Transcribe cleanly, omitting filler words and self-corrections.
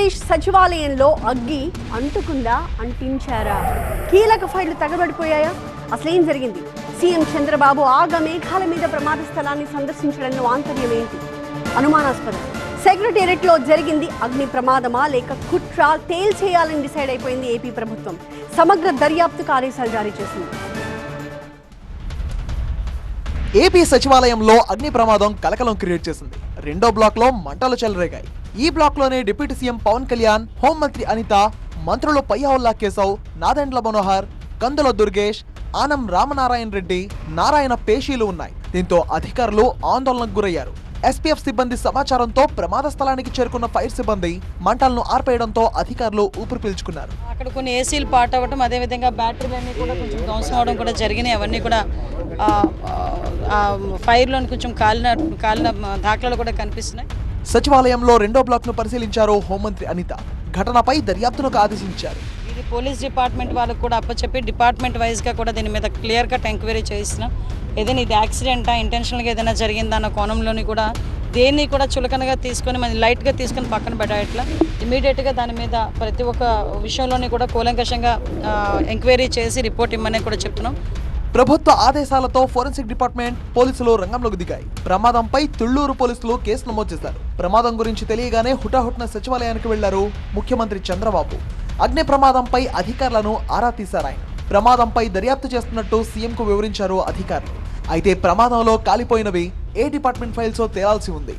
ఆంధ్రప్రదేశ్ సచివాలయంలో అగ్గి అంటుకుందా, అంటించారా? కీలక ఫైళ్లు తగబడిపోయాయా? అసలేం జరిగింది? సీఎం చంద్రబాబు ఆగమేఘాల మీద ప్రమాద స్థలాన్ని సందర్శించడంలో ఆంతర్యం ఏంటి? అనుమానాస్పదం. సెక్రటేరియట్ లో జరిగింది అగ్ని ప్రమాదమా లేక కుట్ర? తేల్చేయాలని డిసైడ్ అయిపోయింది ఏపీ ప్రభుత్వం. సమగ్ర దర్యాప్తుకు ఆదేశాలు జారీ చేసింది. ఏపీ సచివాలయంలో అగ్ని ప్రమాదం కలకలం క్రియేట్ చేసింది. రెండో బ్లాక్ లో మంటలు చెలరేగాయి. ఈ బ్లాక్ లోనే డిప్యూటీ సీఎం పవన్ కళ్యాణ్, హోంమంత్రి అనిత, మంత్రులు పయ్యావుల్లా కేశవ్, నాదెండ్ల మనోహర్, కందుల దుర్గేష్, ఆనం రామనారాయణ రెడ్డి, నారాయణ పేషీలు ఉన్నాయి. దీంతో అధికారులు ఆందోళనకు గురయ్యారు. ఎస్పీఎఫ్ సిబ్బంది సమాచారంతో ప్రమాద స్థలానికి చేరుకున్న ఫైర్ సిబ్బంది మంటలను ఆర్పేయడంతో అధికారులు ఊపిరి పీల్చుకున్నారు. అక్కడ కొన్ని ఏసీలు పాట్ అవ్వడం, అదేవిధంగా బ్యాటరీలన్నీ కూడా కొంచెం ధ్వంసం అవడం కూడా జరిగినాయి. అవన్నీ కూడా ఫైర్లోని కొంచెం కాలిన దాఖలాలు కూడా కనిపిస్తున్నాయి. సచివాలయంలో రెండో బ్లాక్ ను పరిశీలించారు హోంమంత్రి అనిత. ఘటనపై దర్యాప్తునకు ఆదేశించారు. ఇది పోలీస్ డిపార్ట్మెంట్ వాళ్ళకు కూడా అప్పచెప్పి డిపార్ట్మెంట్ వైజ్గా కూడా దీని మీద క్లియర్ కట్ ఎంక్వైరీ చేయిస్తున్నాం. ఏదైనా ఇది యాక్సిడెంటా, ఇంటెన్షనల్గా ఏదైనా జరిగిందా అన్న కోణంలోని కూడా దేన్ని కూడా చులకనగా తీసుకొని మన లైట్గా తీసుకొని పక్కన పెట్టట్లా ఇమీడియట్గా దాని మీద ప్రతి ఒక్క విషయంలోని కూడా కూలంకషంగా ఎంక్వైరీ చేసి రిపోర్ట్ ఇమ్మని కూడా చెప్తున్నాం. ప్రభుత్వ ఆదేశాలతో ఫోరెన్సిక్ డిపార్ట్మెంట్, పోలీసులు రంగంలోకి దిగాయి. ప్రమాదంపై తుళ్లూరు పోలీసులు కేసు నమోదు చేశారు. ప్రమాదం గురించి తెలియగానే హుటాహుటిన సచివాలయానికి వెళ్లారు ముఖ్యమంత్రి చంద్రబాబు. అగ్ని ప్రమాదంపై అధికారులను ఆరా తీశారు ఆయన. ప్రమాదంపై దర్యాప్తు చేస్తున్నట్టు సీఎంకు వివరించారు అధికారులు. అయితే ప్రమాదంలో కాలిపోయినవి ఏ డిపార్ట్మెంట్ ఫైల్సో తేలాల్సి ఉంది.